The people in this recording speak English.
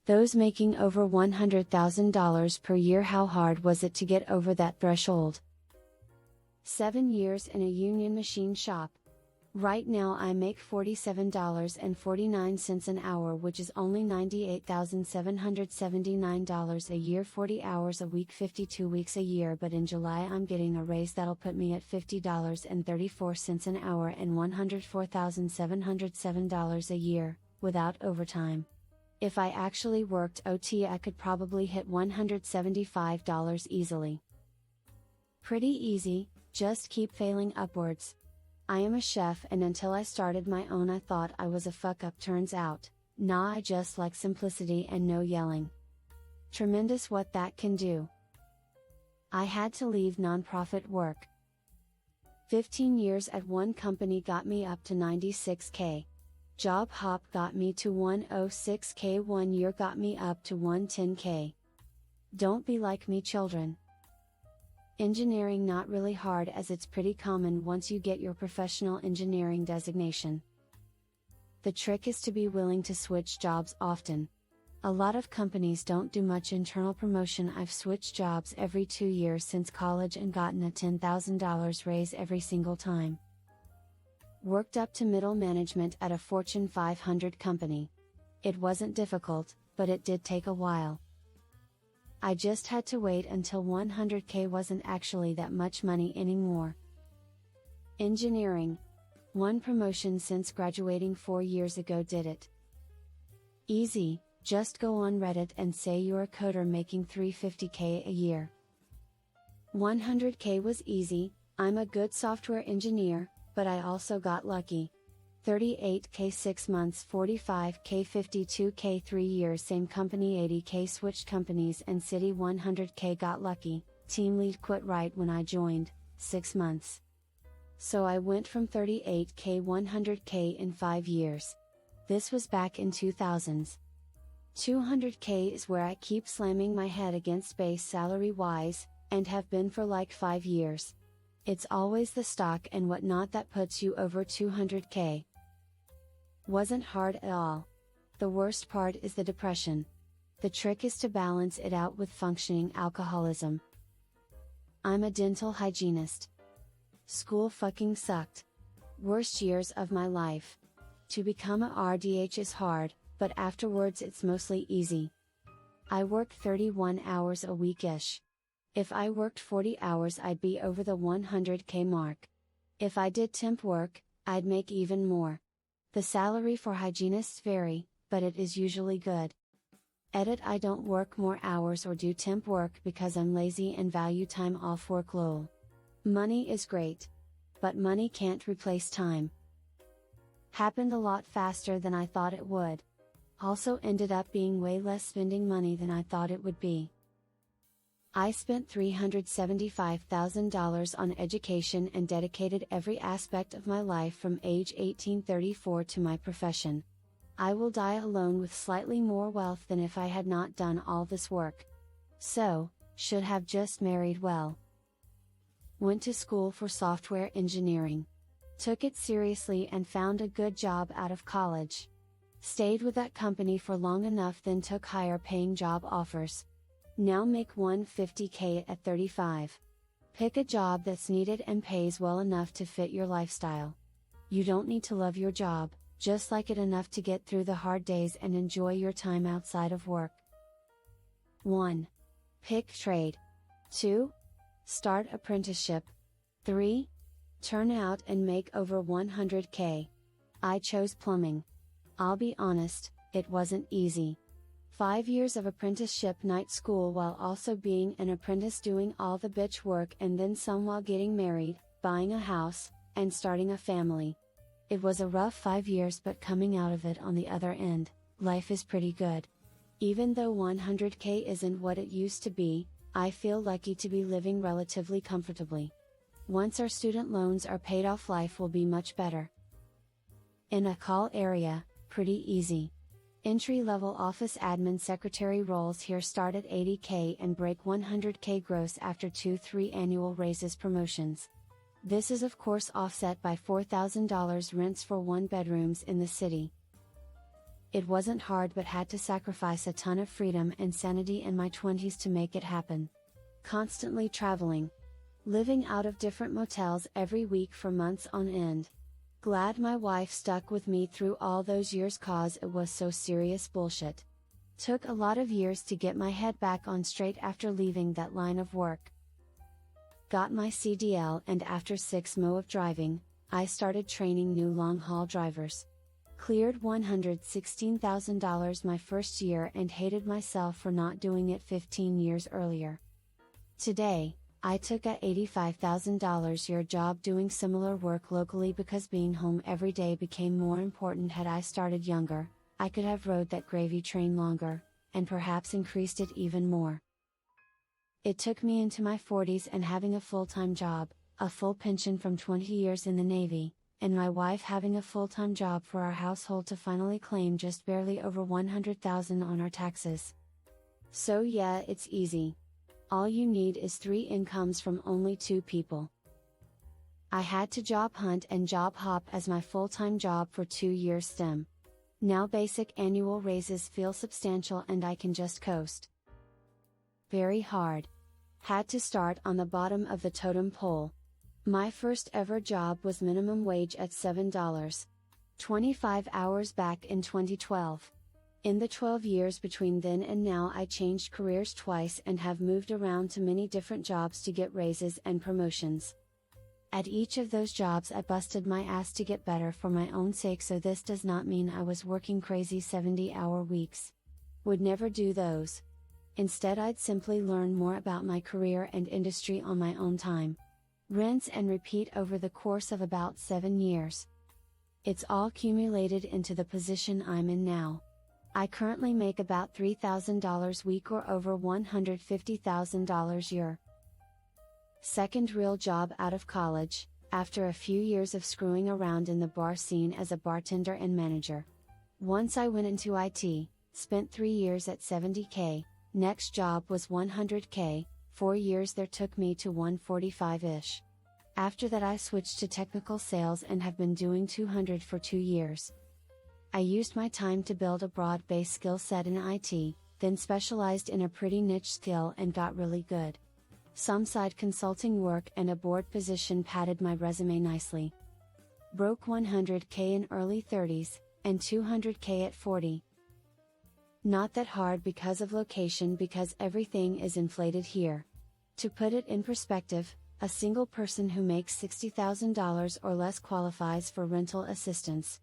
Those making over $100,000 per year, how hard was it to get over that threshold? 7 years in a union machine shop. Right now I make $47.49 an hour, which is only $98,779 a year, 40 hours a week, 52 weeks a year, but in July I'm getting a raise that'll put me at $50.34 an hour and $104,707 a year, without overtime. If I actually worked OT, I could probably hit $175 easily. Pretty easy, just keep failing upwards. I am a chef, and until I started my own I thought I was a fuck up. Turns out, nah, I just like simplicity and no yelling. Tremendous what that can do. I had to leave nonprofit work. 15 years at one company got me up to 96K. Job hop got me to 106K. 1 year got me up to 110K. Don't be like me, children. Engineering not really hard, as it's pretty common once you get your professional engineering designation. The trick is to be willing to switch jobs often. A lot of companies don't do much internal promotion. I've switched jobs every 2 years since college and gotten a $10,000 raise every single time. Worked up to middle management at a Fortune 500 company. It wasn't difficult, but it did take a while. I just had to wait until 100K wasn't actually that much money anymore. Engineering. One promotion since graduating 4 years ago did it. Easy, just go on Reddit and say you're a coder making $350K a year. 100K was easy, I'm a good software engineer, but I also got lucky. 38K 6 months, 45K 52K 3 years, same company, 80K switched companies and city, 100K got lucky, team lead quit right when I joined, 6 months. So I went from 38K 100K in 5 years. This was back in 2000s. 200K is where I keep slamming my head against base salary wise, and have been for like 5 years. It's always the stock and whatnot that puts you over 200K. Wasn't hard at all. The worst part is the depression. The trick is to balance it out with functioning alcoholism. I'm a dental hygienist. School fucking sucked. Worst years of my life. To become a RDH is hard, but afterwards it's mostly easy. I work 31 hours a week-ish. If I worked 40 hours I'd be over the 100K mark. If I did temp work, I'd make even more. The salary for hygienists vary, but it is usually good. Edit: I don't work more hours or do temp work because I'm lazy and value time off work. Lol. Money is great. But money can't replace time. Happened a lot faster than I thought it would. Also ended up being way less spending money than I thought it would be. I spent $375,000 on education and dedicated every aspect of my life from age 18-34 to my profession. I will die alone with slightly more wealth than if I had not done all this work. So, should have just married well. Went to school for software engineering. Took it seriously and found a good job out of college. Stayed with that company for long enough, then took higher paying job offers. Now make 150K at 35. Pick a job that's needed and pays well enough to fit your lifestyle. You don't need to love your job, just like it enough to get through the hard days and enjoy your time outside of work. 1. Pick trade. 2. Start apprenticeship. 3. Turn out and make over 100K. I chose plumbing. I'll be honest, it wasn't easy. 5 years of apprenticeship night school while also being an apprentice, doing all the bitch work and then some while getting married, buying a house, and starting a family. It was a rough 5 years, but coming out of it on the other end, life is pretty good. Even though 100K isn't what it used to be, I feel lucky to be living relatively comfortably. Once our student loans are paid off, life will be much better. In a call area, pretty easy. Entry-level office admin secretary roles here start at 80K and break 100K gross after 2-3 annual raises promotions. This is of course offset by $4,000 rents for 1 bedrooms in the city. It wasn't hard but had to sacrifice a ton of freedom and sanity in my 20s to make it happen. Constantly traveling. Living out of different motels every week for months on end. Glad my wife stuck with me through all those years cause it was so serious bullshit. Took a lot of years to get my head back on straight after leaving that line of work. Got my CDL and after 6 mo of driving, I started training new long-haul drivers. Cleared $116,000 my first year and hated myself for not doing it 15 years earlier. Today, I took a $85,000 year job doing similar work locally because being home every day became more important. Had I started younger, I could have rode that gravy train longer, and perhaps increased it even more. It took me into my 40s and having a full-time job, a full pension from 20 years in the Navy, and my wife having a full-time job for our household to finally claim just barely over $100,000 on our taxes. So yeah, it's easy. All you need is 3 incomes from only 2 people. I had to job hunt and job hop as my full-time job for 2 years stem. Now basic annual raises feel substantial and I can just coast. Very hard. Had to start on the bottom of the totem pole. My first ever job was minimum wage at $7.25 hours back in 2012. In the 12 years between then and now I changed careers twice and have moved around to many different jobs to get raises and promotions. At each of those jobs I busted my ass to get better for my own sake, so this does not mean I was working crazy 70-hour weeks. Would never do those. Instead I'd simply learn more about my career and industry on my own time. Rinse and repeat over the course of about 7 years. It's all accumulated into the position I'm in now. I currently make about $3,000 week or over $150,000 year. Second real job out of college, after a few years of screwing around in the bar scene as a bartender and manager. Once I went into IT, spent 3 years at $70K, next job was $100K, 4 years there took me to $145-ish. After that I switched to technical sales and have been doing $200 for 2 years. I used my time to build a broad-based skill set in IT, then specialized in a pretty niche skill and got really good. Some side consulting work and a board position padded my resume nicely. Broke $100K in early 30s, and $200K at 40. Not that hard because of location, because everything is inflated here. To put it in perspective, a single person who makes $60,000 or less qualifies for rental assistance.